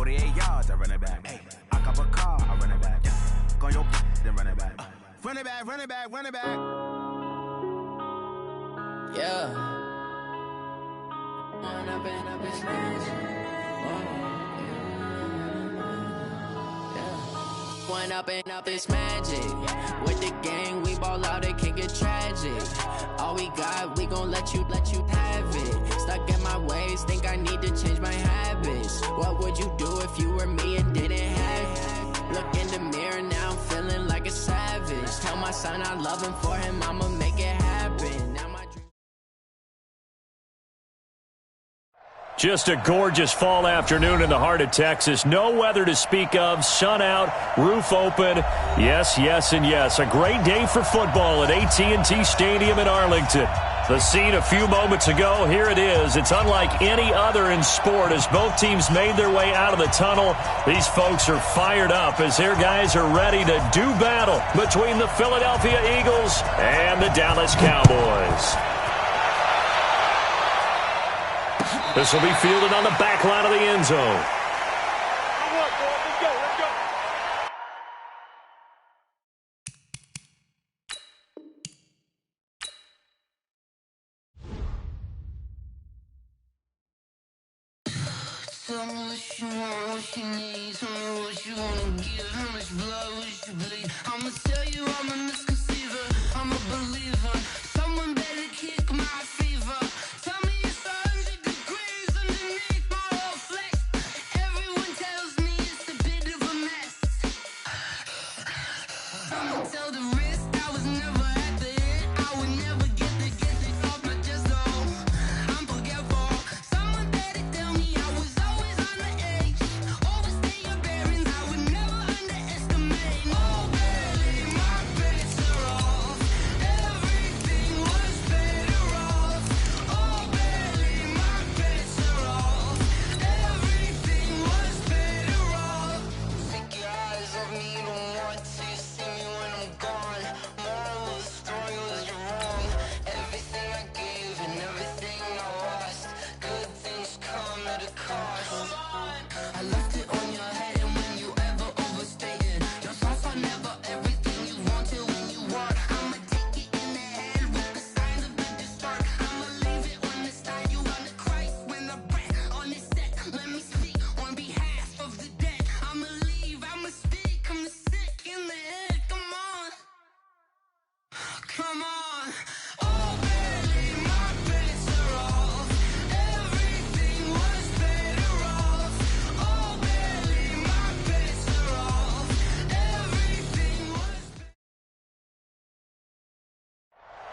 48 yards, I run it back. Hey, I cop a car, I run it back. Go on your then run it back. Run it back, run it back, run it back. Yeah. Run up and up his magic. One up and up is magic. With the gang, we ball out, it can get tragic. All we got, we gon' let you have it. Stuck in my ways, think I need to change my habits. What would you do if you were me and didn't have it? Look in the mirror, now I'm feeling like a savage. Tell my son I love him, for him I'ma make it happen. Now my dream. Just a gorgeous fall afternoon in the heart of Texas. No weather to speak of. Sun out, roof open. Yes, yes, and yes. A great day for football at AT&T Stadium in Arlington. The scene a few moments ago, here it is. It's unlike any other in sport as both teams made their way out of the tunnel. These folks are fired up as their guys are ready to do battle between the Philadelphia Eagles and the Dallas Cowboys. This will be fielded on the back line of the end zone. Tell me what you want, what you need. Tell me what you wanna give. How much blood would you bleed? I'ma tell you I'm a misconceiver. I'm a believer. Someone better kick my fever. Tell me it's 100 degrees underneath my whole flesh. Everyone tells me it's a bit of a mess. I'ma tell the risk I was never at the end. I would never get this off my chest though. I'm forgetful. Someone better tell me I was always on the edge. Overstay your bearings, I would never underestimate. Oh baby, my bets are off. Everything was better off. Oh baby, my bets are off. Everything was better off. Take your eyes off me, don't want to see me when I'm gone. Moral of the story was you're wrong. Everything I gave and everything I lost. Good things come at a cost. I left it on your head, and when you ever overstated, your thoughts are never everything you wanted when you want. I'ma take it in the head with the signs of the distort. I'ma leave it on the side. You on the Christ when the breath on this set. Let me speak on behalf of the dead. I'ma leave, I'ma speak. I'm sick in the head. Come on, come on. Oh baby, my bets are off. Everything was better off. Oh baby, my bets are off. Everything was.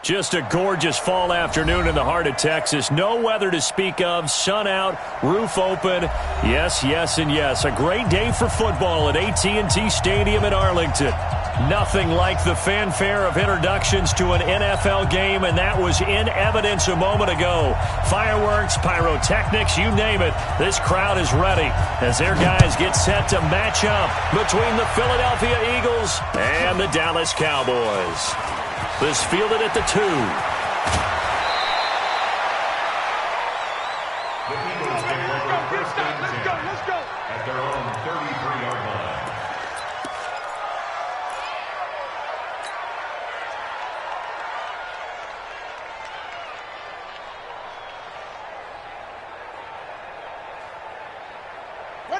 Just a gorgeous fall afternoon in the heart of Texas. No weather to speak of. Sun out, roof open. Yes, yes, and yes. A great day for football at AT&T Stadium in Arlington. Nothing like the fanfare of introductions to an NFL game, and that was in evidence a moment ago. Fireworks, pyrotechnics, you name it. This crowd is ready as their guys get set to match up between the Philadelphia Eagles and the Dallas Cowboys. This fielded at the 2. The Eagles take over first and 10 at their own 33-yard line.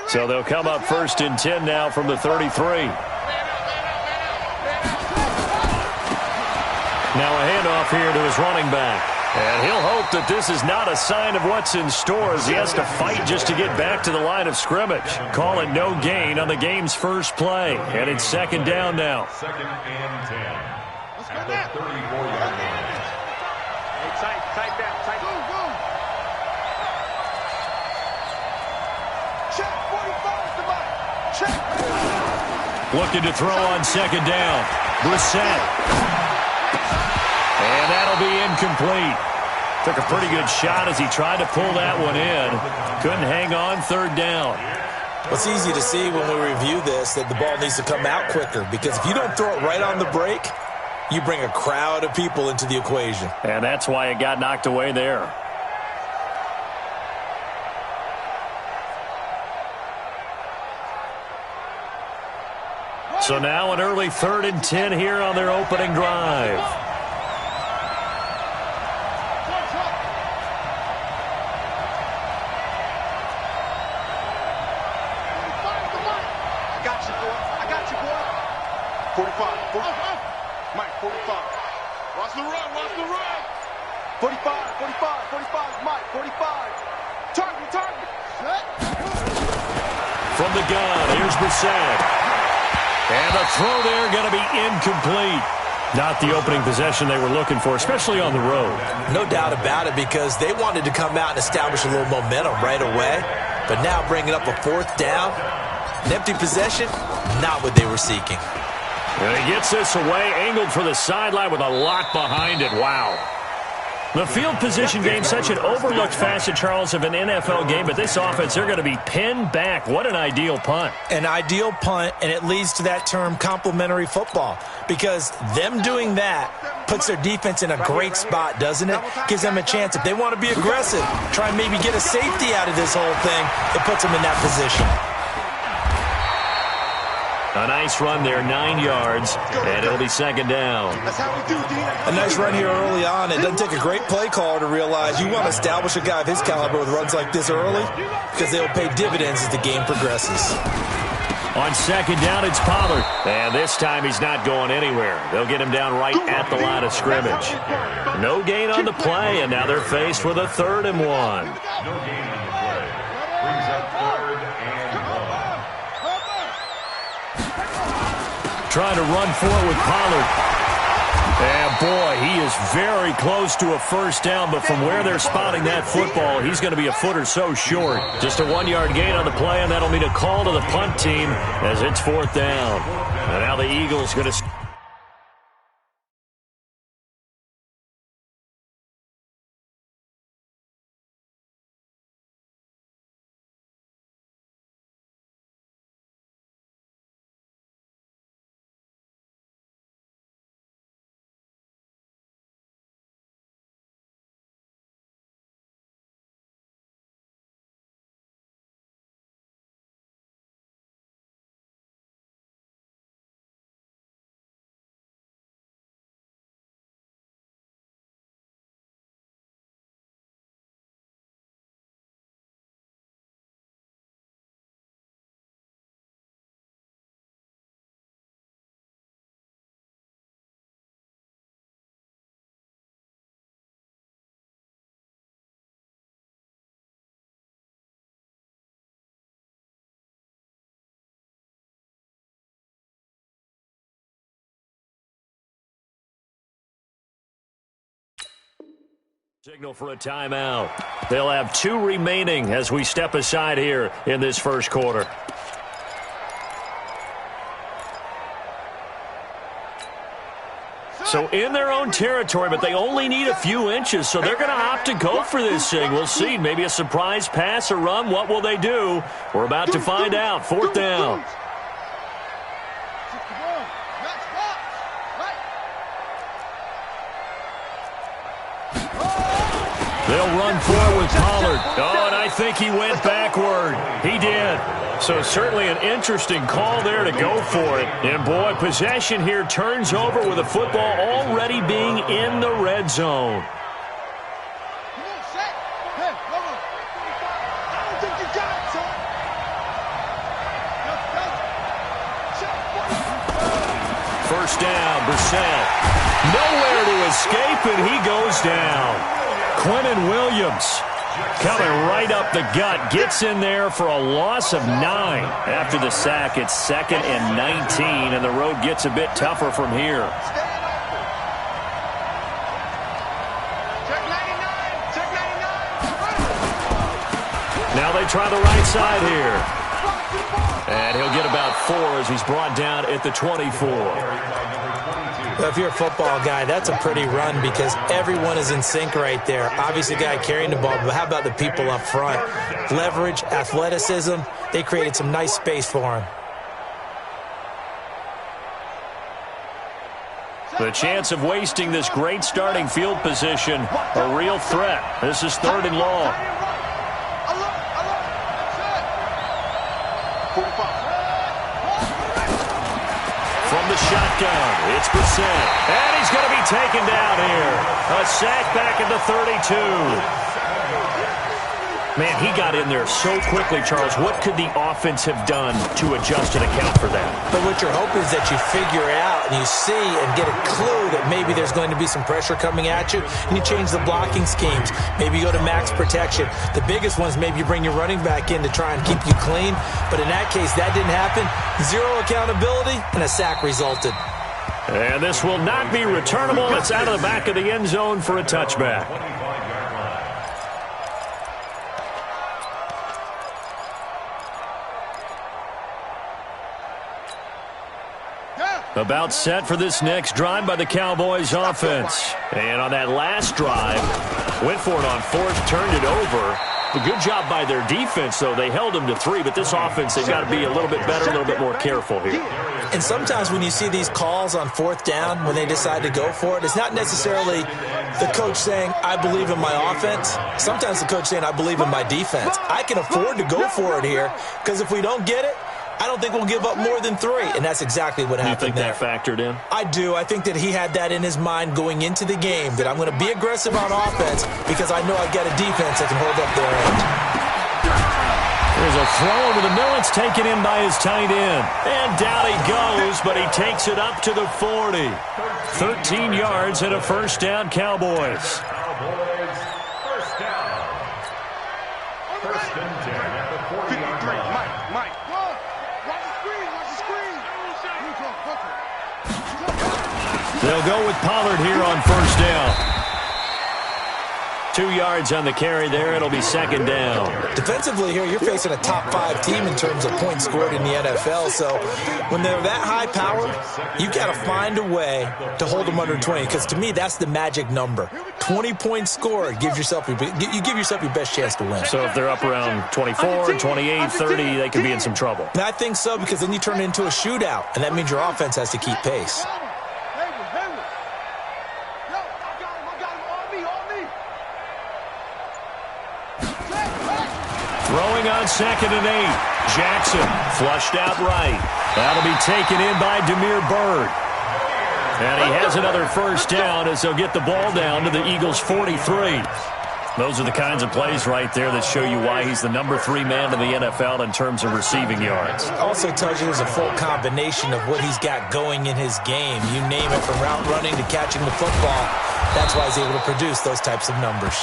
So they'll come up first and 10 now from the 33. Now a handoff here to his running back. And he'll hope that this is not a sign of what's in store as he has to fight just to get back to the line of scrimmage. Call it no gain on the game's first play. And it's second down now. Second and 10 at the 34-yard line. Hey, tight down, tight down. Check, 45 to Mike. Check. Looking to throw on second down. Brissett. And that'll be incomplete. Took a pretty good shot as he tried to pull that one in. Couldn't hang on, third down. It's easy to see when we review this that the ball needs to come out quicker, because if you don't throw it right on the break, you bring a crowd of people into the equation. And that's why it got knocked away there. So now an early 3rd and 10 here on their opening drive. I got you, boy. 45. Mike, 45. Watch the run. 45, Mike, 45. Target. From the gun, here's Brissett. And the throw there going to be incomplete. Not the opening possession they were looking for, especially on the road. No doubt about it, because they wanted to come out and establish a little momentum right away. But now bringing up a 4th down, an empty possession, not what they were seeking. And he gets this away, angled for the sideline with a lot behind it. Wow. The field position game, such an overlooked facet, Charles, of an NFL game, but this offense, they're going to be pinned back. What an ideal punt. An ideal punt, and it leads to that term complementary football, because them doing that puts their defense in a great spot, doesn't it? Gives them a chance. If they want to be aggressive, try and maybe get a safety out of this whole thing, it puts them in that position. A nice run there, 9 yards, and it'll be 2nd down. That's how we do, Dean. A nice run here early on. It doesn't take a great play caller to realize you want to establish a guy of his caliber with runs like this early, because they'll pay dividends as the game progresses. On 2nd down, it's Pollard. And this time he's not going anywhere. They'll get him down right at the line of scrimmage. No gain on the play, and now they're faced with a 3rd and 1. No gain on the play. Brings up 3rd and 1. Trying to run for it with Pollard. And, boy, he is very close to a 1st down, but from where they're spotting that football, he's going to be a foot or so short. Just a 1-yard gain on the play, and that'll mean a call to the punt team as it's 4th down. And now the Eagles going to... Signal for a timeout. They'll have 2 remaining as we step aside here in this 1st quarter. So in their own territory, but they only need a few inches, so they're going to opt to go for this thing. We'll see. Maybe a surprise pass or run. What will they do? We're about to find out. 4th down. They'll run forward with Pollard. Oh, and I think he went backward. He did. So certainly an interesting call there to go for it. And, boy, possession here turns over with the football already being in the red zone. First down, Brissett. Nowhere to escape, and he goes down. Quinnen Williams coming right up the gut, gets in there for a loss of 9. After the sack, it's 2nd and 19, and the road gets a bit tougher from here. Now they try the right side here. And he'll get about 4 as he's brought down at the 24. Well, if you're a football guy, that's a pretty run because everyone is in sync right there. Obviously, the guy carrying the ball, but how about the people up front? Leverage, athleticism, they created some nice space for him. The chance of wasting this great starting field position, a real threat. This is 3rd and long. shotgun. It's Brissett. And he's going to be taken down here. A sack back at the 32. Man, he got in there so quickly, Charles. What could the offense have done to adjust and account for that? But what you're hoping is that you figure out and you see and get a clue that maybe there's going to be some pressure coming at you, and you change the blocking schemes. Maybe you go to max protection. The biggest one is maybe you bring your running back in to try and keep you clean. But in that case, that didn't happen. Zero accountability, and a sack resulted. And this will not be returnable. It's out of the back of the end zone for a touchback. About set for this next drive by the Cowboys offense. And on that last drive, went for it on fourth, turned it over. A good job by their defense, though. They held them to 3, but this offense, they've got to be a little bit better, a little bit more careful here. And sometimes when you see these calls on fourth down, when they decide to go for it, it's not necessarily the coach saying, I believe in my offense. Sometimes the coach saying, I believe in my defense. I can afford to go for it here, because if we don't get it, I don't think we'll give up more than 3, and that's exactly what happened there. You think that factored in? I do. I think that he had that in his mind going into the game, that I'm going to be aggressive on offense because I know I got a defense that can hold up their end. There's a throw over the middle. It's taken in by his tight end. And down he goes, but he takes it up to the 40. 13 yards and a first down, Cowboys. Cowboys, first down. First and 10 at the 40-yard line. Mike. They'll go with Pollard here on first down. 2 yards on the carry there. It'll be second down. Defensively here, you're facing a top 5 team in terms of points scored in the NFL. So when they're that high powered, you got to find a way to hold them under 20. Because to me, that's the magic number. 20 points scored gives yourself you give yourself your best chance to win. So if they're up around 24, 28, 30, they could be in some trouble. And I think so, because then you turn it into a shootout, and that means your offense has to keep pace. Throwing on second and 8. Jackson flushed out right. That'll be taken in by Damiere Byrd. And he has another first down as they'll get the ball down to the Eagles' 43. Those are the kinds of plays right there that show you why he's the number 3 man in the NFL in terms of receiving yards. Also tells you there's a full combination of what he's got going in his game. You name it, from route running to catching the football. That's why he's able to produce those types of numbers.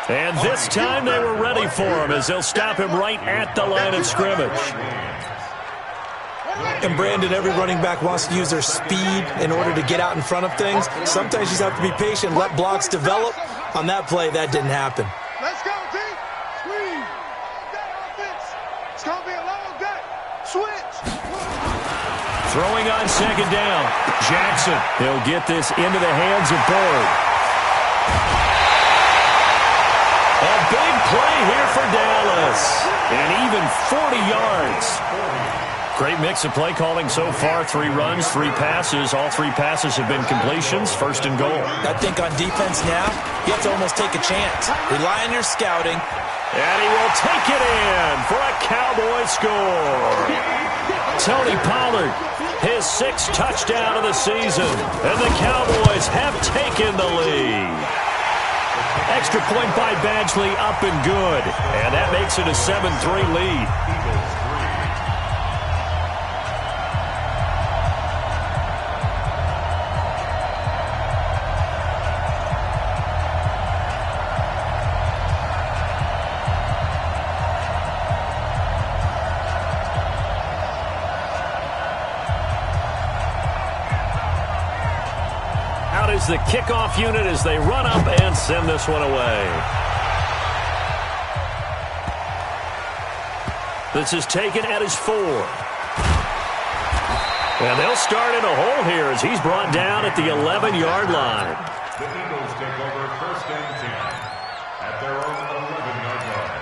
And this time they were ready for him as they'll stop him right at the line of scrimmage. And Brandon, every running back wants to use their speed in order to get out in front of things. Sometimes you just have to be patient, let blocks develop. On that play, that didn't happen. Let's go, team. Squeeze. It's going to be a long day. Switch. Throwing on second down. Jackson. He'll get this into the hands of Byrd. A big play here for Dallas. And even 40 yards. Great mix of play calling so far. 3 runs, 3 passes. All 3 passes have been completions. First and goal. I think on defense now, you have to almost take a chance. Rely on your scouting. And he will take it in for a Cowboy score. Tony Pollard, his 6th touchdown of the season. And the Cowboys have taken the lead. Extra point by Badgley, up and good. And that makes it a 7-3 lead. Is the kickoff unit as they run up and send this one away. This is taken at his 4. And they'll start in a hole here as he's brought down at the 11-yard line. The Eagles take over first and 10 at their own 11-yard line.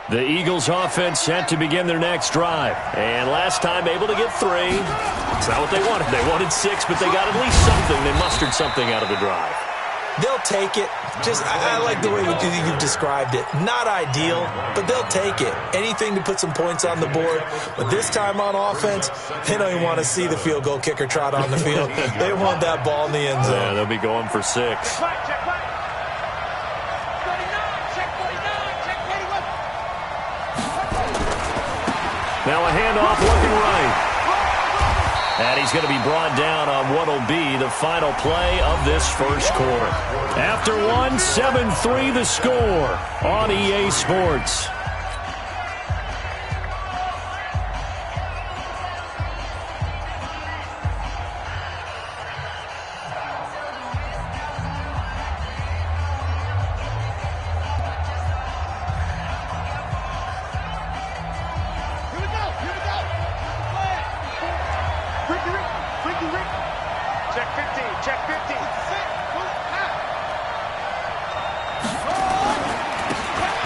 The Eagles offense set to begin their next drive. And last time able to get 3. It's not what they wanted. They wanted 6, but they got at least something. They mustered something out of the drive. They'll take it. Just, I like the way you've described it. Not ideal, but they'll take it. Anything to put some points on the board. But this time on offense, they don't even want to see the field goal kicker trot on the field. They want that ball in the end zone. Yeah, they'll be going for 6. Now a handoff looking right. And he's going to be brought down on what will be the final play of this first quarter. After 1, 7-3 the score on EA Sports.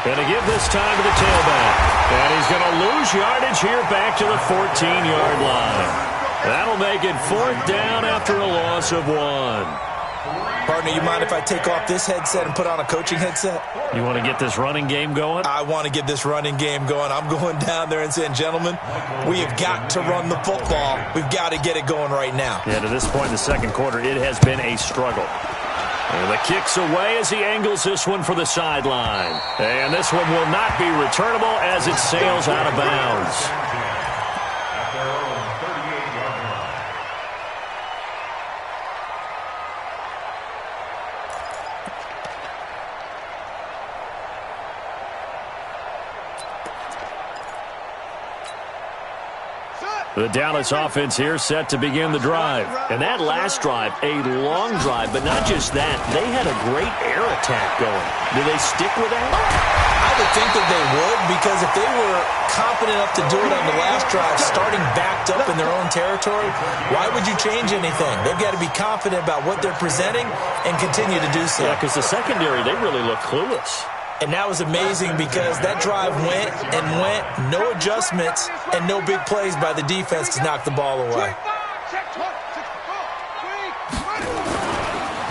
Going to give this time to the tailback. And he's going to lose yardage here back to the 14-yard line. That'll make it 4th down after a loss of 1. Partner, you mind if I take off this headset and put on a coaching headset? You want to get this running game going? I want to get this running game going. I'm going down there and saying, gentlemen, we have got to run the football. We've got to get it going right now. Yeah, to this point in the second quarter, it has been a struggle. And the kick's away as he angles this one for the sideline. And this one will not be returnable as it sails out of bounds. The Dallas offense here set to begin the drive. And that last drive, a long drive, but not just that. They had a great air attack going. Do they stick with that? I would think that they would, because if they were confident enough to do it on the last drive, starting backed up in their own territory, why would you change anything? They've got to be confident about what they're presenting and continue to do so. Yeah, because the secondary, they really look clueless. And that was amazing because that drive went and went, no adjustments and no big plays by the defense to knock the ball away.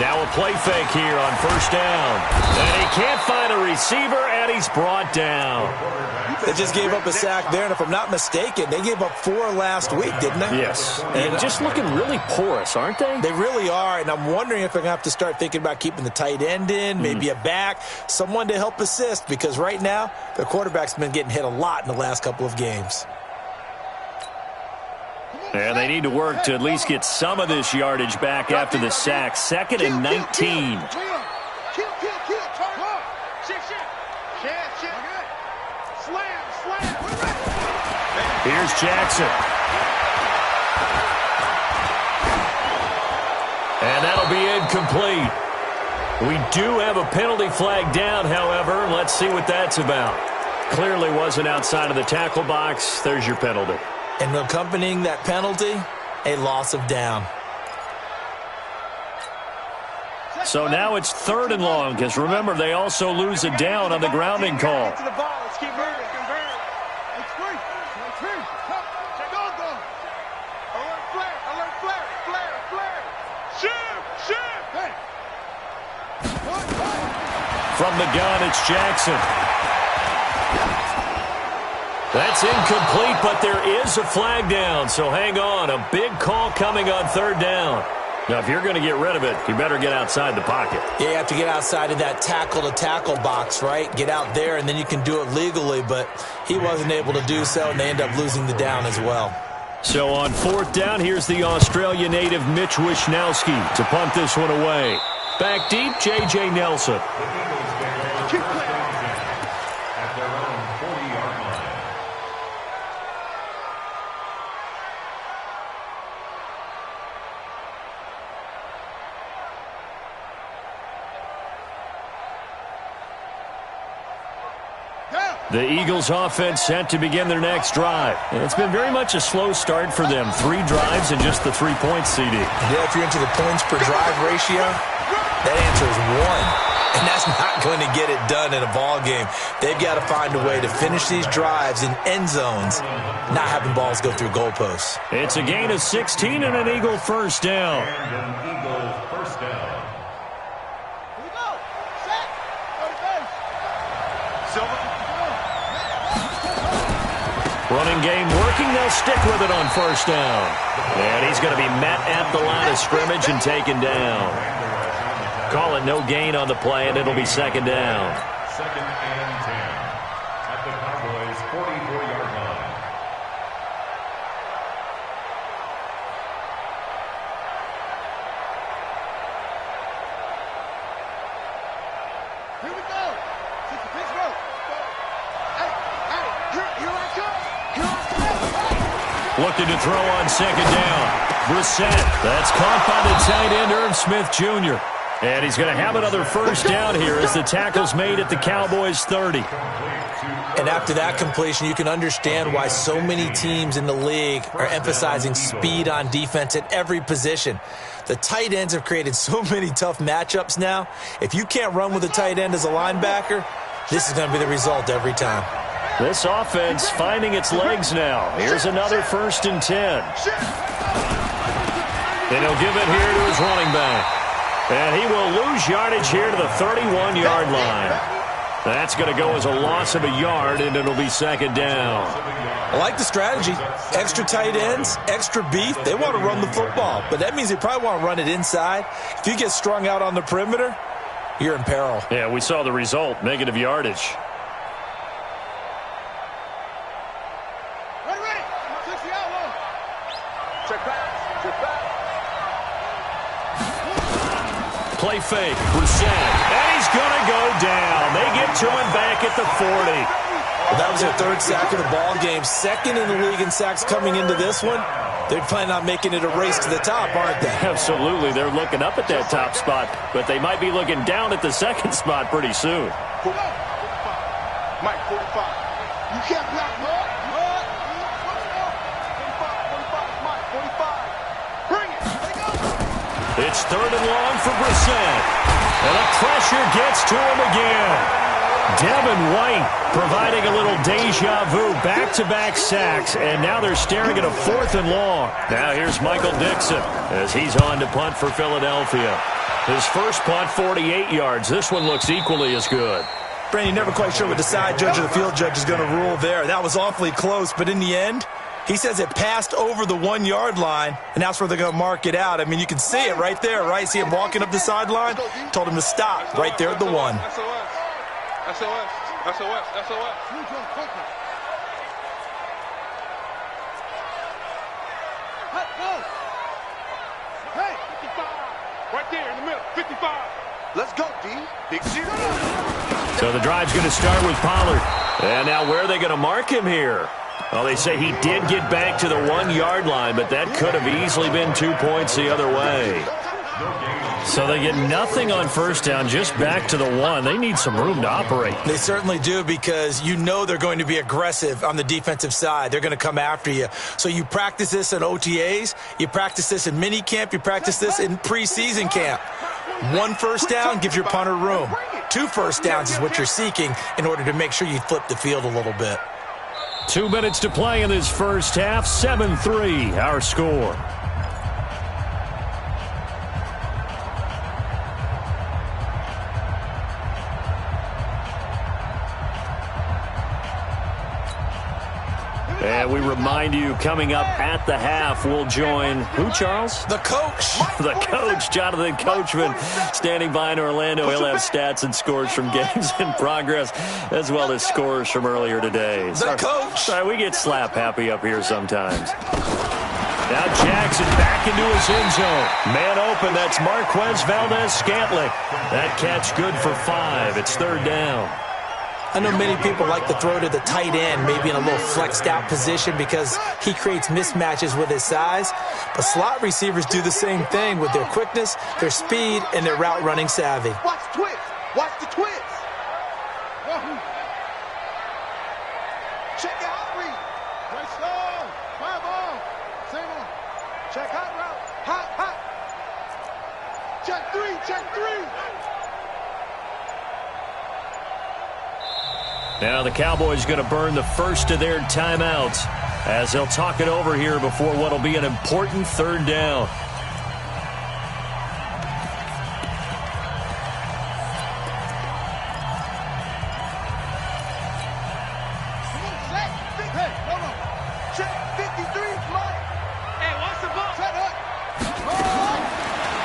Now a play fake here on 1st down. And he can't find a receiver, and he's brought down. They just gave up a sack there, and if I'm not mistaken, they gave up 4 last week, didn't they? Yes. And just looking really porous, aren't they? They really are, and I'm wondering if they're going to have to start thinking about keeping the tight end in, maybe a back, someone to help assist, because right now, their quarterback's been getting hit a lot in the last couple of games. And they need to work to at least get some of this yardage back after the sack. 2nd and 19. Here's Jackson. And that'll be incomplete. We do have a penalty flag down, however. Let's see what that's about. Clearly wasn't outside of the tackle box. There's your penalty. And accompanying that penalty, a loss of down. So now it's 3rd and long, because remember, they also lose a down on the grounding call. From the gun, it's Jackson. That's incomplete, but there is a flag down, so hang on. A big call coming on 3rd down. Now, if you're going to get rid of it, you better get outside the pocket. Yeah, you have to get outside of that tackle-to-tackle box, right? Get out there, and then you can do it legally, but he wasn't able to do so, and they end up losing the down as well. So on 4th down, here's the Australia native Mitch Wishnowski to punt this one away. Back deep, J.J. Nelson. The Eagles offense set to begin their next drive. And it's been very much a slow start for them. 3 drives and just the 3 points, CD. Yeah, if you're into the points per drive ratio, that answer is 1. And that's not going to get it done in a ball game. They've got to find a way to finish these drives in end zones, not having balls go through goalposts. It's a gain of 16 and an Eagle 1st down. Running game working. They'll stick with it on first down. And he's going to be met at the line of scrimmage and taken down. Call it no gain on the play, and it'll be second down. Second and 10 at the Cowboys' 44-yard line. Here we go. Since the pitch roll. Here I come. Looking to throw on second down. Brissett. That's caught by the tight end, Irv Smith Jr. And he's going to have another first down here as the tackle's made at the Cowboys' 30. And after that completion, you can understand why so many teams in the league are emphasizing speed on defense at every position. The tight ends have created so many tough matchups now. If you can't run with a tight end as a linebacker, this is going to be the result every time. This offense finding its legs now. Here's another first and 10. And he'll give it here to his running back. And he will lose yardage here to the 31-yard line. That's going to go as a loss of a yard, and it'll be second down. I like the strategy. Extra tight ends, extra beef. They want to run the football, but that means they probably want to run it inside. If you get strung out on the perimeter, you're in peril. Yeah, we saw the result, negative yardage. Ready. 60 out low. Check back. Play fake, Brissett, and he's going to go down. They get to him back at the 40. Well, that was their third sack of the ball game. Second in the league in sacks coming into this one. They're planning on making it a race to the top, aren't they? Absolutely. They're looking up at that top spot, but they might be looking down at the second spot pretty soon. Mike, 45. You can't block more. 45, Mike, 45. Bring it. Let go. It's third and long for Brissett. And the pressure gets to him again. Devin White providing a little deja vu, back-to-back sacks, and now they're staring at a fourth and long. Now here's Michael Dixon as he's on to punt for Philadelphia. His first punt, 48 yards. This one looks equally as good. Brandon, never quite sure what the side judge or the field judge is going to rule there. That was awfully close, but in the end, he says it passed over the 1-yard line, and that's where they're going to mark it out. I mean, you can see it right there, right? See him walking up the sideline? Told him to stop right there at the 1. SOS. Hey, 55. Right there in the middle, 55. Let's go, D. Big zero. So the drive's going to start with Pollard. And now where are they going to mark him here? Well, they say he did get back to the 1-yard line, but that could have easily been 2 points the other way. So they get nothing on first down, just back to the 1. They need some room to operate. They certainly do, because you know they're going to be aggressive on the defensive side. They're going to come after you. So you practice this in OTAs, you practice this in mini camp, you practice this in preseason camp. 1 first down gives your punter room. 2 first downs is what you're seeking in order to make sure you flip the field a little bit. 2 minutes to play in this first half. 7-3, our score. And we remind you, coming up at the half, we'll join who, Charles? The coach. The coach, Jonathan Coachman, standing by in Orlando. He'll have stats and scores from games in progress, as well as scores from earlier today. The coach. Sorry, we get slap happy up here sometimes. Now Jackson back into his end zone. Man open, that's Marquez Valdez-Scantling. That catch good for 5. It's third down. I know many people like to throw to the tight end, maybe in a little flexed out position because he creates mismatches with his size. But slot receivers do the same thing with their quickness, their speed, and their route running savvy. Watch the twist. Watch the twist. Check out read. Right slow. 5 on. Same on. Check hot route. Hot. Check 3. Now the Cowboys going to burn the first of their timeouts as they'll talk it over here before what will be an important third down.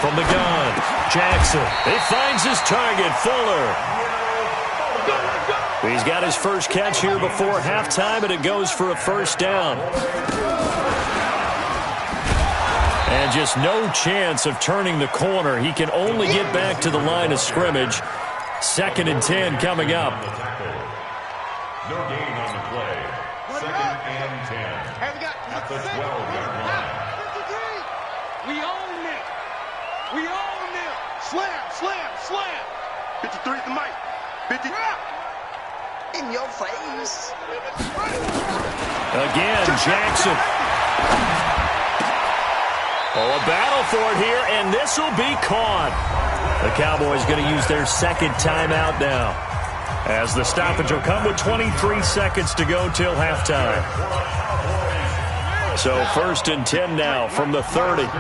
from the gun. Jackson, he finds his target, Fuller. He's got his first catch here before halftime, and it goes for a first down. And just no chance of turning the corner. He can only get back to the line of scrimmage. 2nd and 10 coming up. No gain on the play. 2nd and 10. At the 12-yard line. We own them. We own them. Slam, slam, slam. 53 the mic. 50. In your face. Again, Jackson. Oh, a battle for it here, and this will be caught. The Cowboys going to use their second timeout now, as the stoppage will come with 23 seconds to go till halftime. So 1st and 10 now from the 30. Whip,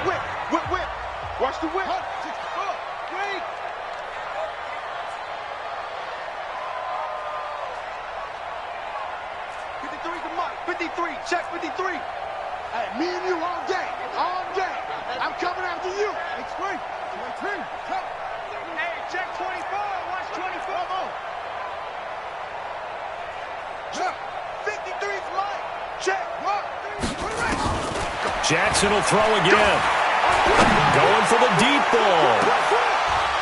whip, whip, whip. Watch the whip. 53 the mic. 53. Check 53. Hey, me and you all day. All day. I'm coming after you. Explain. Hey, check 24. Watch 24. Come on. Check. 53's light. Check. 1, 2, 3. Jackson will throw again. Going for the deep ball.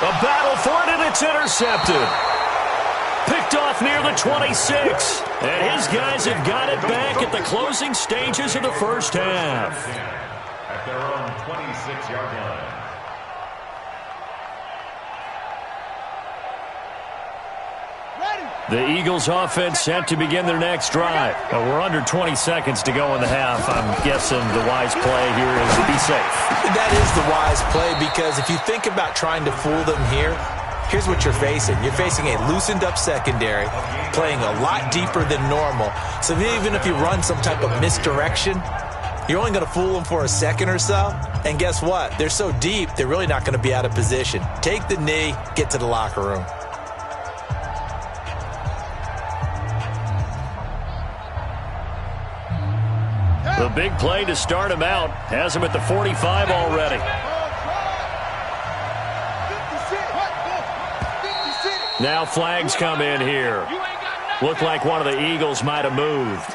A battle for it, and it's intercepted. Picked off near the 26. And his guys have got it back at the closing stages of the first half. At their own 26-yard line. The Eagles offense set to begin their next drive. But we're under 20 seconds to go in the half. I'm guessing the wise play here is to be safe. That is the wise play, because if you think about trying to fool them here, here's what you're facing. You're facing a loosened-up secondary, playing a lot deeper than normal. So even if you run some type of misdirection, you're only going to fool them for a second or so. And guess what? They're so deep, they're really not going to be out of position. Take the knee, get to the locker room. The big play to start him out has him at the 45 already. Now flags come in here. Looked like one of the Eagles might have moved.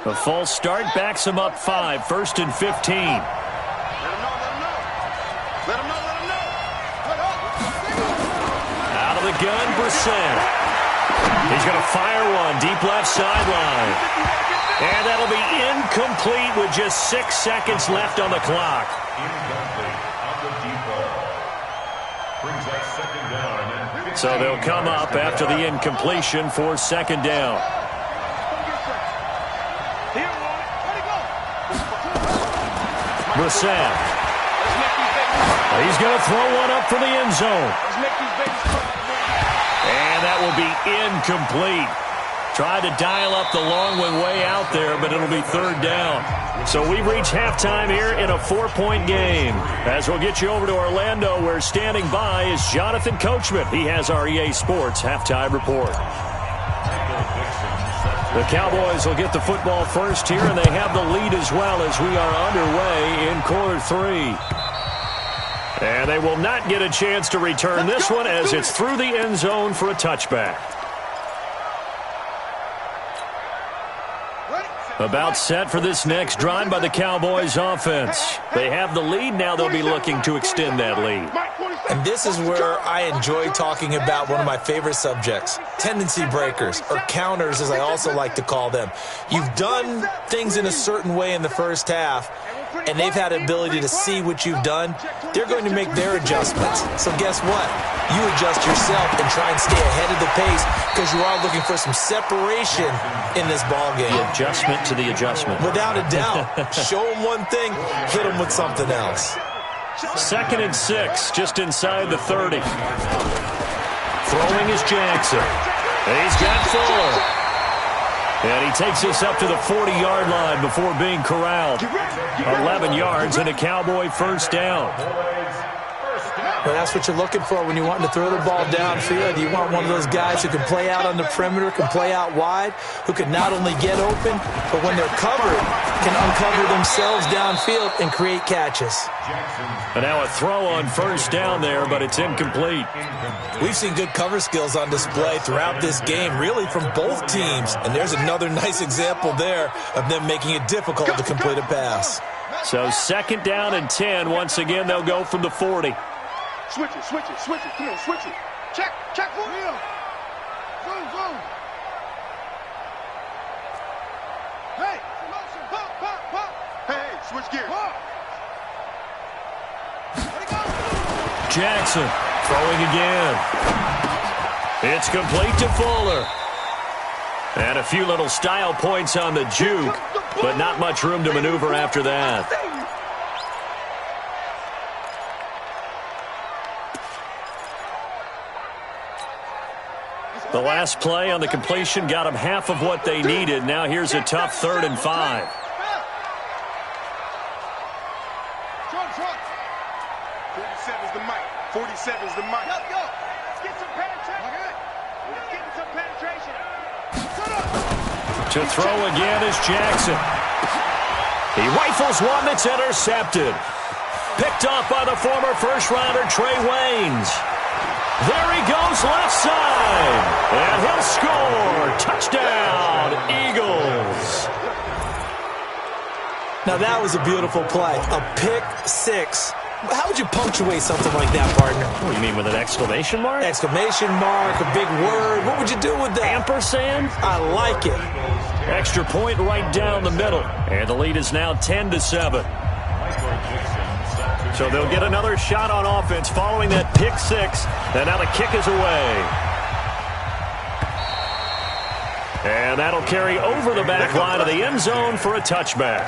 The false start backs him up 5, 1st and 15. Let him know. Out of the gun, Brissett. He's going to fire one deep left sideline. And that'll be incomplete with just 6 seconds left on the clock. Incomplete on the deep ball. Brings that 2nd down. And So they'll come up after the incompletion for 2nd down. Brissett. He's going to throw one up for the end zone. And that will be incomplete. Tried to dial up the long one way out there, but it'll be 3rd down. So we've reached halftime here in a 4-point game. As we'll get you over to Orlando, where standing by is Jonathan Coachman. He has our EA Sports halftime report. The Cowboys will get the football first here, and they have the lead as well as we are underway in quarter 3. And they will not get a chance to return this one as it's through the end zone for a touchback. About set for this next drive by the Cowboys offense. They have the lead. Now they'll be looking to extend that lead. And this is where I enjoy talking about one of my favorite subjects, tendency breakers, or counters as I also like to call them. You've done things in a certain way in the first half, and they've had the ability to see what you've done. They're going to make their adjustments. So guess what? You adjust yourself and try and stay ahead of the pace, because you are looking for some separation in this ball game. The adjustment to the adjustment. Without a doubt. Show them one thing, hit them with something else. 2nd and 6, just inside the 30. Throwing is Jackson. He's got Fuller. And he takes us up to the 40-yard line before being corralled. 11 yards and a Cowboy first down. Well, that's what you're looking for when you want to throw the ball downfield. You want one of those guys who can play out on the perimeter, can play out wide, who can not only get open, but when they're covered, can uncover themselves downfield and create catches. And now a throw on first down there, but it's incomplete. We've seen good cover skills on display throughout this game, really from both teams. And there's another nice example there of them making it difficult to complete a pass. So 2nd down and 10. Once again, they'll go from the 40. Switch it, switch it, switch it. Come on, switch it. Check for real. Zoom. Hey, pop. Hey, switch gears. Jackson throwing again. It's complete to Fuller. And a few little style points on the juke, but not much room to maneuver after that. The last play on the completion got them half of what they needed. Now here's a tough 3rd and 5. 47's the mic. 47's the mic. Yo. Let's get some penetration. Let's get some penetration. To throw again is Jackson. He rifles one that's intercepted. Picked off by the former first-rounder Trey Waynes. There he goes left side. And he'll score. Touchdown, Eagles. Now that was a beautiful play. A pick six. How would you punctuate something like that, partner? What do you mean, with an exclamation mark? Exclamation mark, a big word. What would you do with that? Ampersand? I like it. Extra point right down the middle. And the lead is now 10-7. So they'll get another shot on offense following that pick six. And now the kick is away. And that'll carry over the back line of the end zone for a touchback.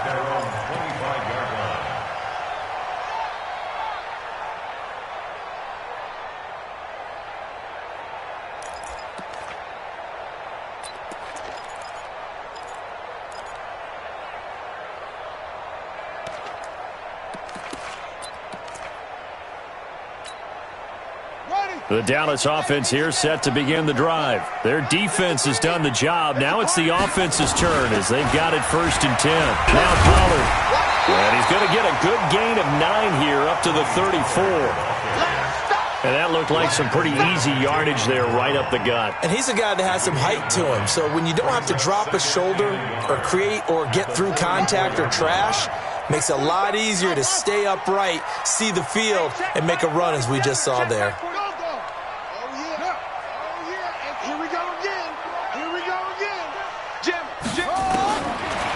The Dallas offense here set to begin the drive. Their defense has done the job. Now it's the offense's turn as they've got it 1st and 10. Now Pollard. And he's going to get a good gain of 9 here up to the 34. And that looked like some pretty easy yardage there right up the gut. And he's a guy that has some height to him. So when you don't have to drop a shoulder or create or get through contact or trash, makes it a lot easier to stay upright, see the field, and make a run as we just saw there.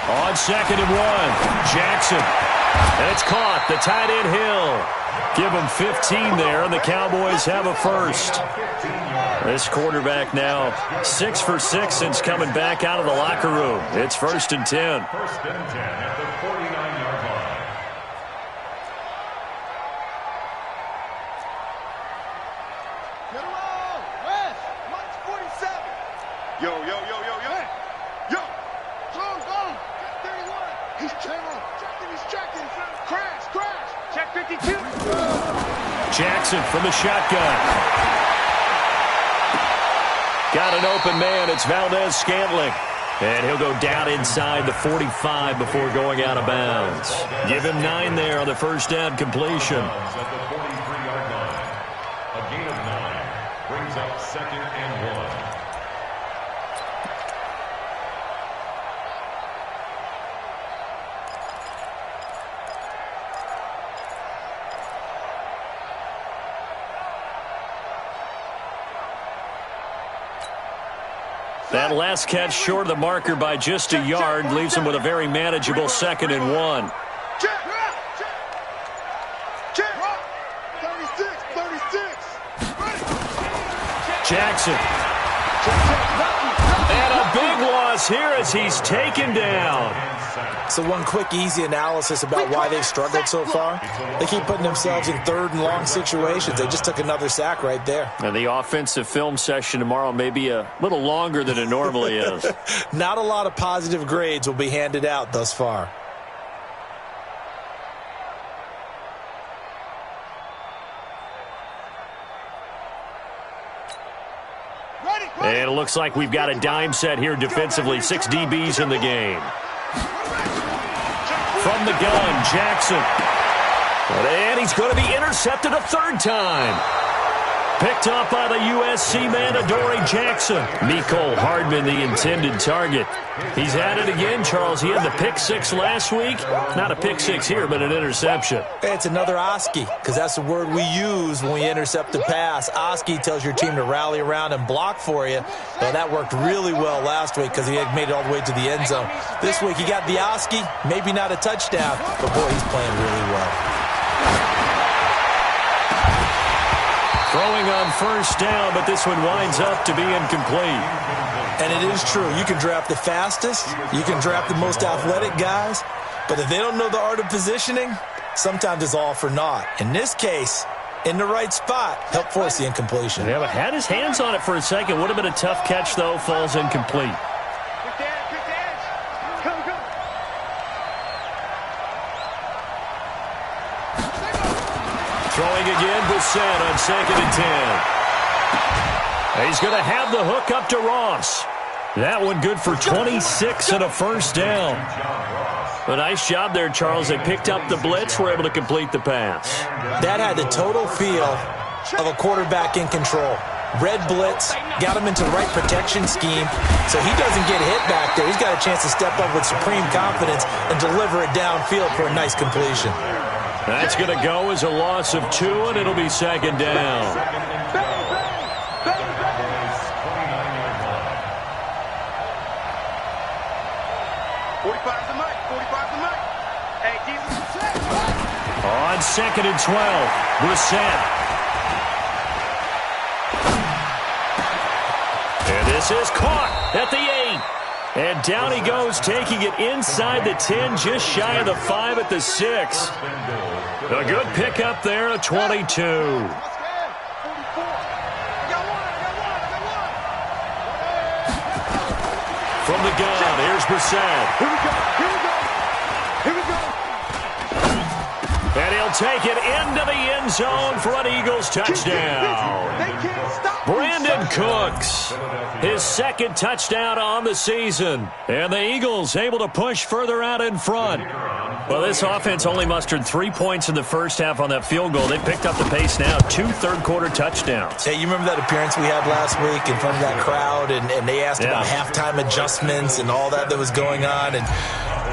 On 2nd and 1, Jackson. And it's caught. The tight end Hill. Give him 15 there, and the Cowboys have a first. This quarterback now 6 for 6 since coming back out of the locker room. It's 1st and 10. 1st and 10 at the 49-yard line. Get around. West. Mike's 47. Yo. Go. Check 31. He's checking. Crash. Check 52. Jackson from the shotgun. Got an open man. It's Valdez-Scantling. And he'll go down inside the 45 before going out of bounds. Give him 9 there on the first down completion. At the 43-yard line. A gain of 9 brings up 2nd and 1. That last catch short of the marker by just a yard leaves him with a very manageable 2nd and 1. Check. 36. Jackson. And a big loss here as he's taken down. So one quick, easy analysis about why they've struggled so far. They keep putting themselves in third and long situations. They just took another sack right there. And the offensive film session tomorrow may be a little longer than it normally is. Not a lot of positive grades will be handed out thus far. And it looks like we've got a dime set here defensively. 6 DBs in the game. From the gun, Jackson. And he's going to be intercepted a third time. Picked up by the USC man, Adoree Jackson. Mecole Hardman, the intended target. He's had it again, Charles. He had the pick six last week. Not a pick six here, but an interception. It's another Oski, because that's the word we use when we intercept the pass. Oski tells your team to rally around and block for you. Well, that worked really well last week because he had made it all the way to the end zone. This week he got the Oski, maybe not a touchdown, but boy, he's playing really well. Throwing on first down, but this one winds up to be incomplete. And it is true. You can draft the fastest. You can draft the most athletic guys. But if they don't know the art of positioning, sometimes it's all for naught. In this case, in the right spot, helped force the incompletion. Yeah, but had his hands on it for a second. Would have been a tough catch, though. Falls incomplete. Throwing again, Brissett on 2nd and 10. He's going to have the hook up to Ross. That one good for 26 and a first down. A nice job there, Charles. They picked up the blitz, were able to complete the pass. That had the total feel of a quarterback in control. Red blitz, got him into the right protection scheme, so he doesn't get hit back there. He's got a chance to step up with supreme confidence and deliver it downfield for a nice completion. That's going to go as a loss of 2, and it'll be 2nd down. On 2nd and 12, Brissett. And this is caught at the 8. And down he goes, taking it inside the 10, just shy of the 5 at the 6. A good pickup there, a 22. From the gun, here's Brissett. Here we go. And he'll take it into the end zone for an Eagles touchdown. Brandon Cooks, his 2nd touchdown on the season. And the Eagles able to push further out in front. Well, this offense only mustered 3 points in the first half on that field goal. They picked up the pace now, 2 third-quarter touchdowns. Hey, you remember that appearance we had last week in front of that crowd, and they asked about halftime adjustments and all that was going on, and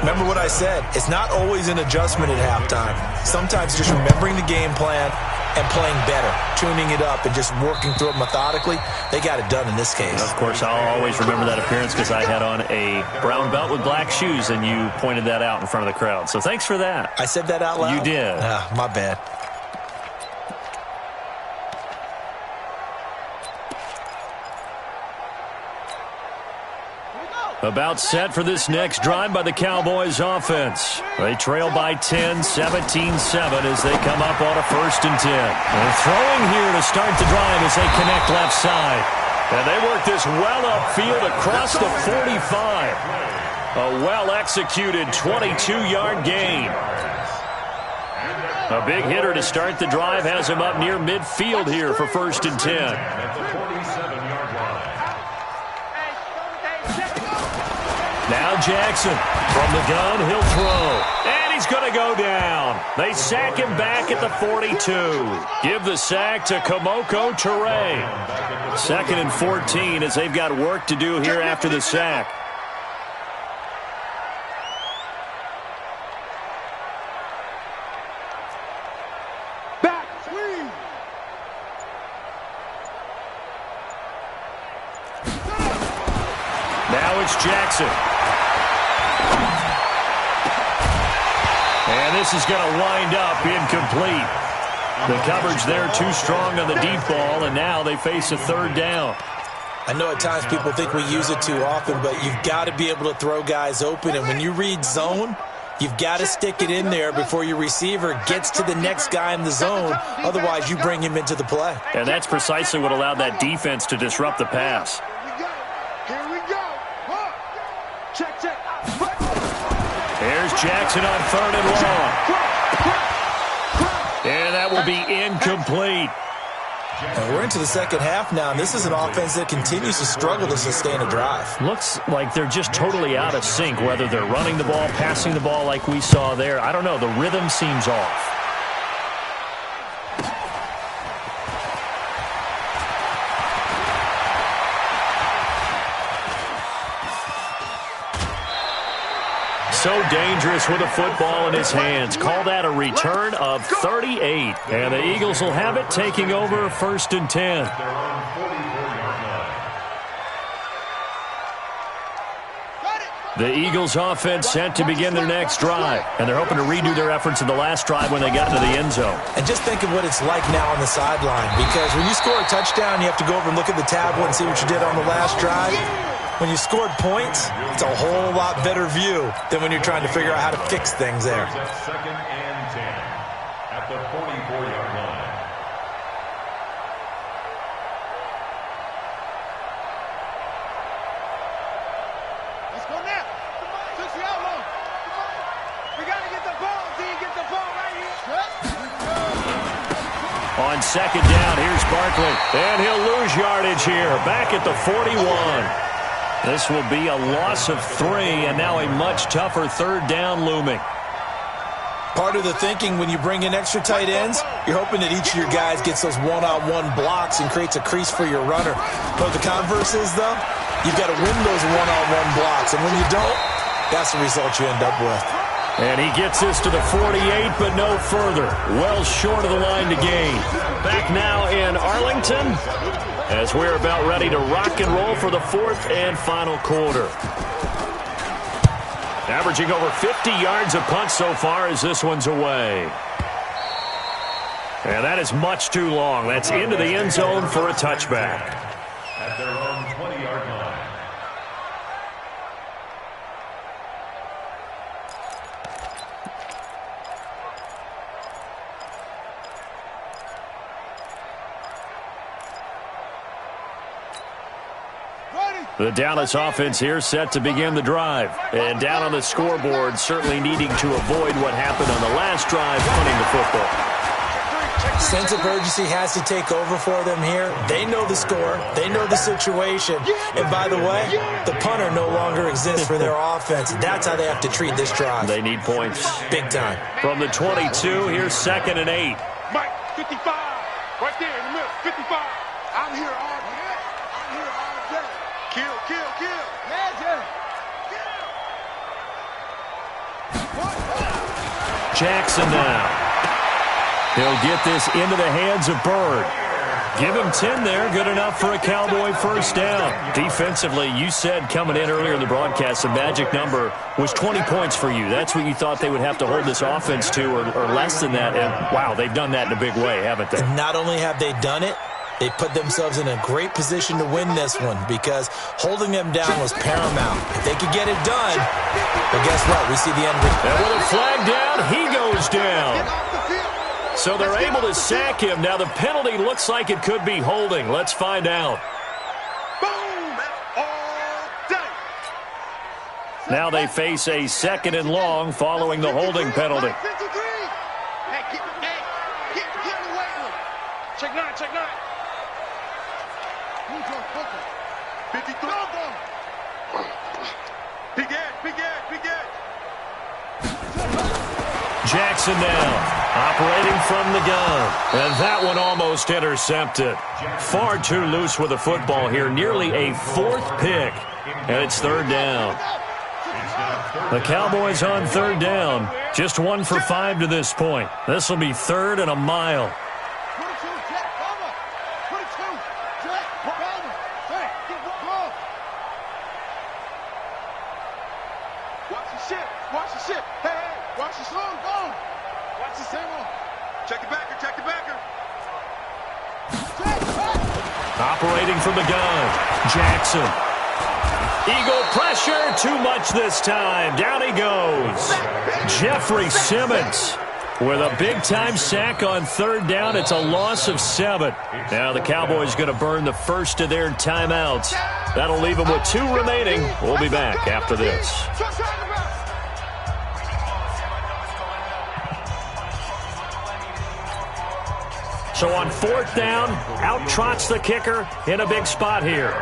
remember what I said, it's not always an adjustment at halftime. Sometimes just remembering the game plan and playing better, tuning it up and just working through it methodically. They got it done in this case. Of course, I'll always remember that appearance because I had on a brown belt with black shoes, and you pointed that out in front of the crowd. So thanks for that. I said that out loud? You did. My bad. About set for this next drive by the Cowboys offense. They trail by 10, 17-7 as they come up on a 1st and 10. And throwing here to start the drive as they connect left side. And they work this well upfield across the 45. A well-executed 22-yard gain. A big hitter to start the drive has him up near midfield here for 1st and 10. Now Jackson from the gun, he'll throw. And he's going to go down. They sack him back at the 42. Give the sack to Kamoko Toure. 2nd and 14 as they've got work to do here after the sack. Now it's Jackson. And this is going to wind up incomplete. The coverage there too strong on the deep ball, and now they face a 3rd down. I know at times people think we use it too often, but you've got to be able to throw guys open. And when you read zone, you've got to stick it in there before your receiver gets to the next guy in the zone. Otherwise, you bring him into the play. And that's precisely what allowed that defense to disrupt the pass. Here we go. Check, check. Here's Jackson on 3rd and long. And that will be incomplete. And we're into the second half now, and this is an offense that continues to struggle to sustain a drive. Looks like they're just totally out of sync, whether they're running the ball, passing the ball like we saw there. I don't know. The rhythm seems off. So dangerous with a football in his hands. Call that a return of 38. And the Eagles will have it, taking over 1st and 10. The Eagles offense set to begin their next drive. And they're hoping to redo their efforts in the last drive when they got into the end zone. And just think of what it's like now on the sideline. Because when you score a touchdown, you have to go over and look at the tablet and see what you did on the last drive. When you scored points, it's a whole lot better view than when you're trying to figure out how to fix things there. 2nd and 10 at the 44-yard line. Let's go now. Took you out long. We got to get the ball. D, get the ball right here. On 2nd down, here's Barkley. And he'll lose yardage here. Back at the 41. This will be a loss of 3, and now a much tougher 3rd down looming. Part of the thinking when you bring in extra tight ends, you're hoping that each of your guys gets those one-on-one blocks and creates a crease for your runner. But the converse is, though, you've got to win those one-on-one blocks, and when you don't, that's the result you end up with. And he gets this to the 48, but no further. Well short of the line to gain. Back now in Arlington, as we're about ready to rock and roll for the 4th and final quarter. Averaging over 50 yards a punt so far as this one's away. And that is much too long. That's into the end zone for a touchback. At their own 20-yard line. The Dallas offense here set to begin the drive. And down on the scoreboard, certainly needing to avoid what happened on the last drive, punting the football. Sense of urgency has to take over for them here. They know the score. They know the situation. And by the way, the punter no longer exists for their offense. That's how they have to treat this drive. They need points. Big time. From the 22, here's 2nd and 8. Mike, 55. Right there in the middle, 55. I'm here all day. I'm here all day. Kill, kill, kill. Yeah. Jackson now. He'll get this into the hands of Bird. Give him 10 there. Good enough for a Cowboy 1st down. Defensively, you said coming in earlier in the broadcast, the magic number was 20 points for you. That's what you thought they would have to hold this offense to, or less than that. And, wow, they've done that in a big way, haven't they? And not only have they done it, they put themselves in a great position to win this one because holding them down was paramount. If they could get it done, well, guess what? We see the end result. And with a flag down, he goes down. So they're able to sack him. Now the penalty looks like it could be holding. Let's find out. Boom! All day. Now they face a 2nd and long following the holding penalty. 53. Hey, get in the weight room. Check 9, check 9. 53. Big edge. Jackson now, operating from the gun. And that one almost intercepted. Far too loose with the football here. Nearly a 4th pick. And it's 3rd down. The Cowboys on 3rd down. Just 1 for 5 to this point. This will be 3rd and a mile. Watch the ship. Hey, watch the slow. Go. Watch the same one. Check the backer. A Operating from the gun, Jackson. Eagle pressure, too much this time. Down he goes. Jeffrey Simmons with a big-time sack on third down. It's a loss of 7. Now the Cowboys going to burn the first of their timeouts. That'll leave them with 2 remaining. We'll be back after this. So on 4th down, out trots the kicker in a big spot here.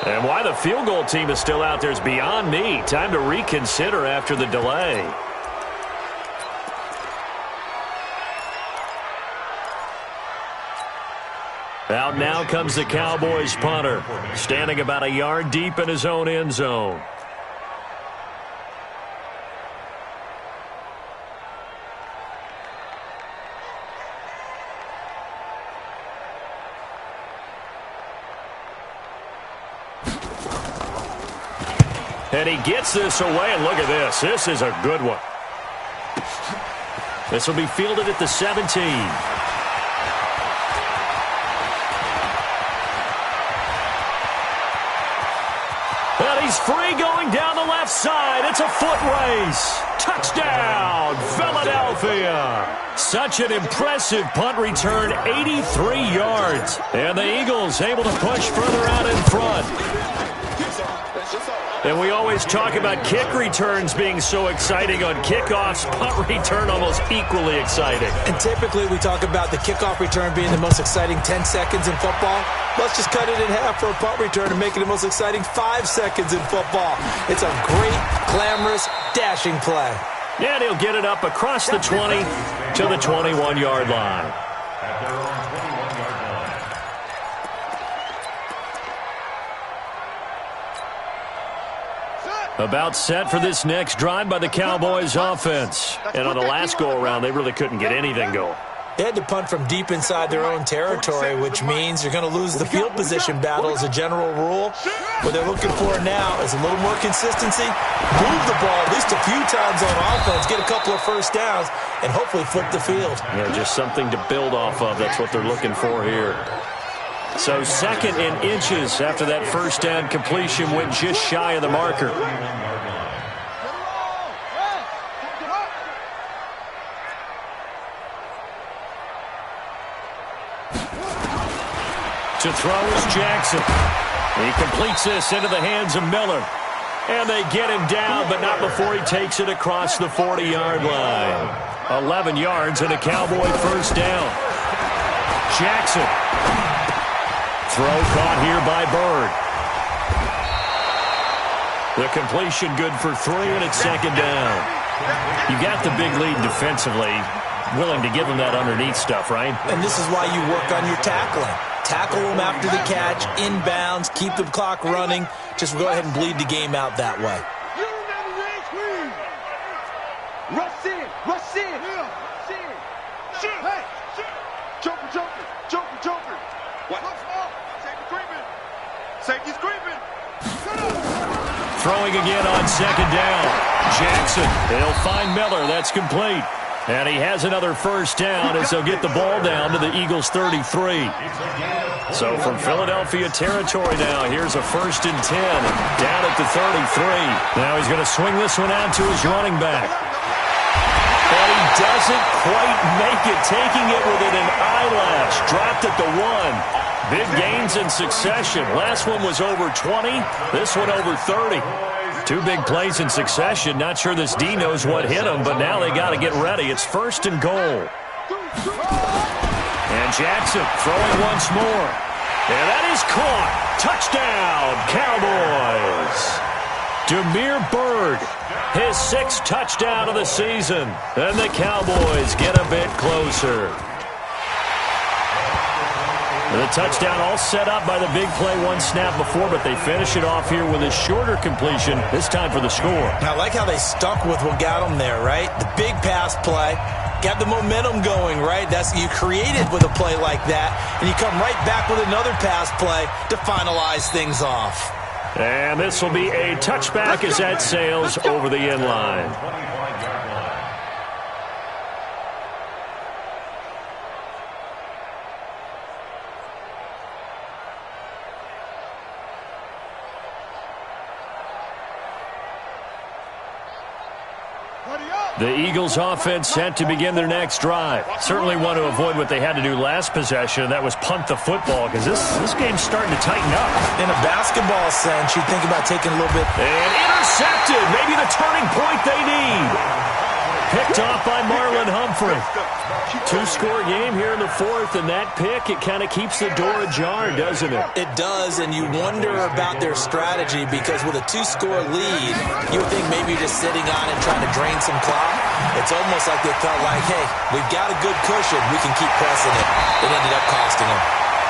And why the field goal team is still out there is beyond me. Time to reconsider after the delay. Out now comes the Cowboys punter, standing about a yard deep in his own end zone. And he gets this away, and look at this. This is a good one. This will be fielded at the 17. And he's free going down the left side. It's a foot race. Touchdown, Philadelphia. Such an impressive punt return, 83 yards. And the Eagles able to push further out in front. And we always talk about kick returns being so exciting on kickoffs. Punt return almost equally exciting. And typically we talk about the kickoff return being the most exciting 10 seconds in football. Let's just cut it in half for a punt return and make it the most exciting 5 seconds in football. It's a great, glamorous, dashing play. And he'll get it up across the 20 to the 21-yard line. About set for this next drive by the Cowboys offense. And on the last go-around, they really couldn't get anything going. They had to punt from deep inside their own territory, which means you're going to lose the field position battle as a general rule. What they're looking for now is a little more consistency, move the ball at least a few times on offense, get a couple of first downs, and hopefully flip the field. Yeah, just something to build off of. That's what they're looking for here. So 2nd and inches after that first down completion went just shy of the marker. To throw is Jackson. He completes this into the hands of Miller. And they get him down, but not before he takes it across the 40-yard line. 11 yards and a Cowboy first down. Jackson. Throw caught here by Bird. The completion good for 3, and it's 2nd down. You got the big lead defensively. Willing to give them that underneath stuff, right? And this is why you work on your tackling. Tackle them after the catch, inbounds, keep the clock running. Just go ahead and bleed the game out that way. Rush in, rush in. Hey, jumper, jumper, jumper, jumper. What? Safety creeping. Safety's creeping. Throwing again on 2nd down. Jackson, they'll find Miller. That's complete. And he has another first down as they'll get the ball down to the Eagles' 33. So from Philadelphia territory now, here's a 1st and 10 down at the 33. Now he's going to swing this one out to his running back. And he doesn't quite make it, taking it within an eyelash. Dropped at the 1. Big gains in succession. Last one was over 20. This one over 30. 2 big plays in succession. Not sure this D knows what hit him, but now they got to get ready. It's 1st and goal. And Jackson throwing once more. And that is caught. Touchdown, Cowboys. Demir Bird, his 6th touchdown of the season. And the Cowboys get a bit closer. The touchdown all set up by the big play one snap before, but they finish it off here with a shorter completion, this time for the score. I like how they stuck with what got them there, right? The big pass play, got the momentum going, right? That's you create it with a play like that, and you come right back with another pass play to finalize things off. And this will be a touchback as that sails over the end line. The Eagles offense set to begin their next drive. Certainly want to avoid what they had to do last possession, and that was punt the football, because this game's starting to tighten up. In a basketball sense, you think about taking a little bit. And intercepted. Maybe the turning point they need. Picked off by Marlon Humphrey. 2-score game here in the 4th, and that pick, it kind of keeps the door ajar, doesn't it? It does, and you wonder about their strategy, because with a 2-score lead, you would think maybe you're just sitting on it trying to drain some clock. It's almost like they felt like, hey, we've got a good cushion. We can keep pressing it. It ended up costing them.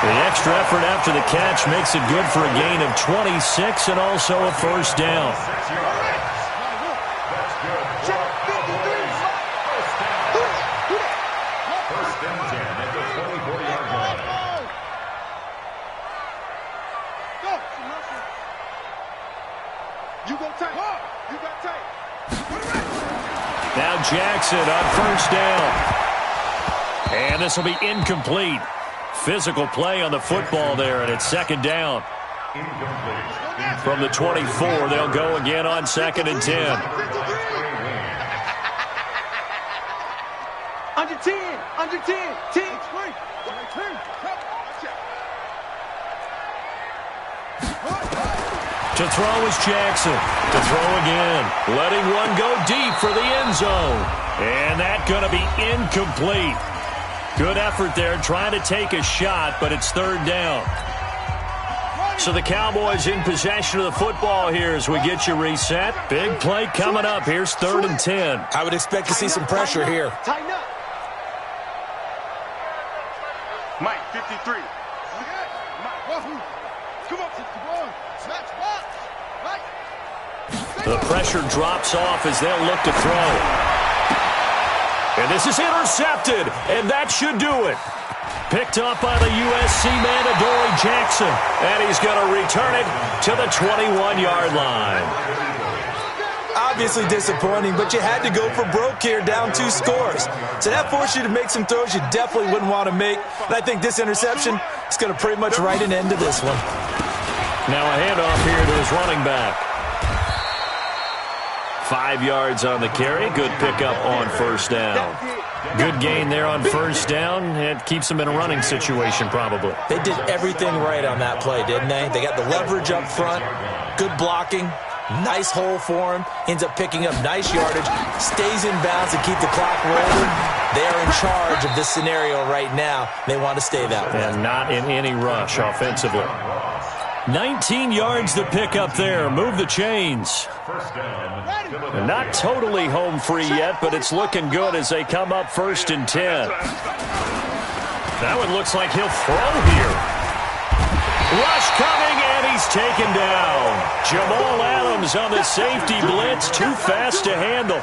The extra effort after the catch makes it good for a gain of 26 and also a first down. Now Jackson on first down. And this will be incomplete. Physical play on the football there, and it's 2nd down. From the 24, they'll go again on 2nd and 10. Under 10, under 10, 10. To throw is Jackson. To throw again. Letting one go deep for the end zone. And that's going to be incomplete. Good effort there trying to take a shot, but it's 3rd down. So the Cowboys in possession of the football here as we get you reset. Big play coming up. Here's 3rd and 10. I would expect to see some pressure here. Tighten up. Mike, 53. Come on, 61. Snatch box. The pressure drops off as they'll look to throw. And this is intercepted, and that should do it. Picked up by the USC man, Adoree Jackson. And he's going to return it to the 21-yard line. Obviously disappointing, but you had to go for broke here, down 2 scores. So that forced you to make some throws you definitely wouldn't want to make. And I think this interception is going to pretty much write an end to this one. Now a handoff here to his running back. 5 yards on the carry. Good pickup on first down. Good gain there on first down. It keeps them in a running situation probably. They did everything right on that play, didn't they? They got the leverage up front, good blocking, nice hole for him, ends up picking up nice yardage, stays in bounds to keep the clock rolling. They are in charge of this scenario right now. They want to stay that way. And not in any rush offensively. 19 yards to pick up there. Move the chains. Not totally home free yet, but it's looking good as they come up 1st and 10. That one looks like he'll throw here. Rush coming, and he's taken down. Jamal Adams on the safety blitz. Too fast to handle.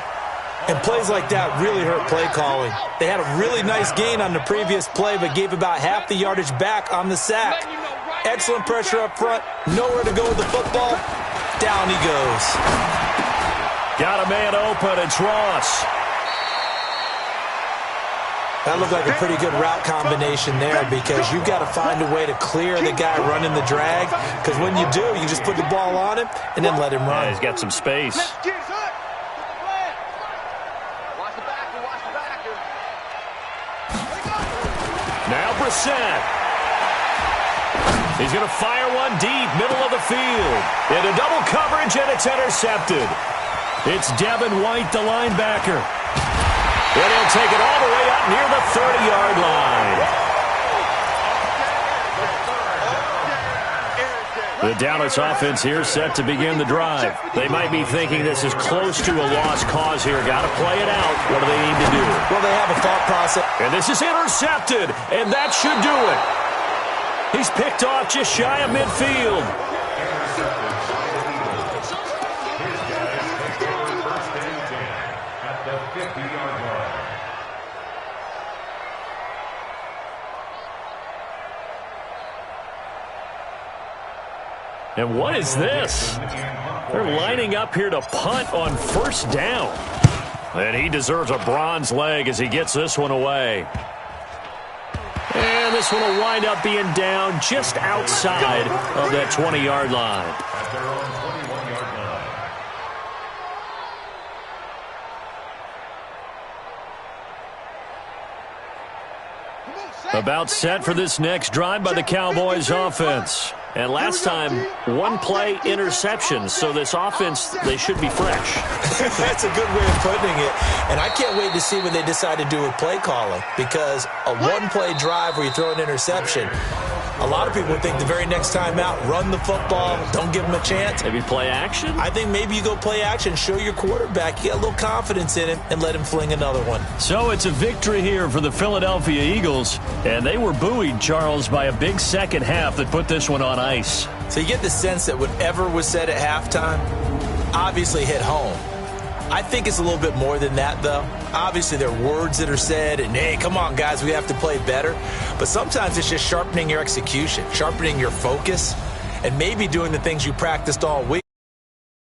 And plays like that really hurt play calling. They had a really nice gain on the previous play, but gave about half the yardage back on the sack. Excellent pressure up front. Nowhere to go with the football. Down he goes. Got a man open. It's Ross. That looked like a pretty good route combination there, because you've got to find a way to clear the guy running the drag, because when you do, you just put the ball on him and then let him run. Yeah, he's got some space. Now Brissett. He's going to fire one deep, middle of the field. Into double coverage, and it's intercepted. It's Devin White, the linebacker. And he'll take it all the way up near the 30-yard line. The Dallas offense here set to begin the drive. They might be thinking this is close to a lost cause here. Got to play it out. What do they need to do? Well, they have a thought process. And this is intercepted, and that should do it. He's picked off just shy of midfield. At the 50-yard line. And what is this? They're lining up here to punt on first down. And he deserves a bronze leg as he gets this one away. And this one will wind up being down just outside of that 20-yard line. At their own 21-yard line. About set for this next drive by the Cowboys offense. And last time, one play interception. So this offense, they should be fresh. That's a good way of putting it. And I can't wait to see what they decide to do with play calling. Because a one-play drive where you throw an interception, a lot of people think the very next time out, run the football, don't give them a chance. Maybe play action? I think maybe you go play action, show your quarterback, you get a little confidence in him, and let him fling another one. So it's a victory here for the Philadelphia Eagles. And they were buoyed, Charles, by a big second half that put this one on ice. So you get the sense that whatever was said at halftime obviously hit home. I think it's a little bit more than that, though. Obviously, there are words that are said, and, hey, come on, guys, we have to play better. But sometimes it's just sharpening your execution, sharpening your focus, and maybe doing the things you practiced all week.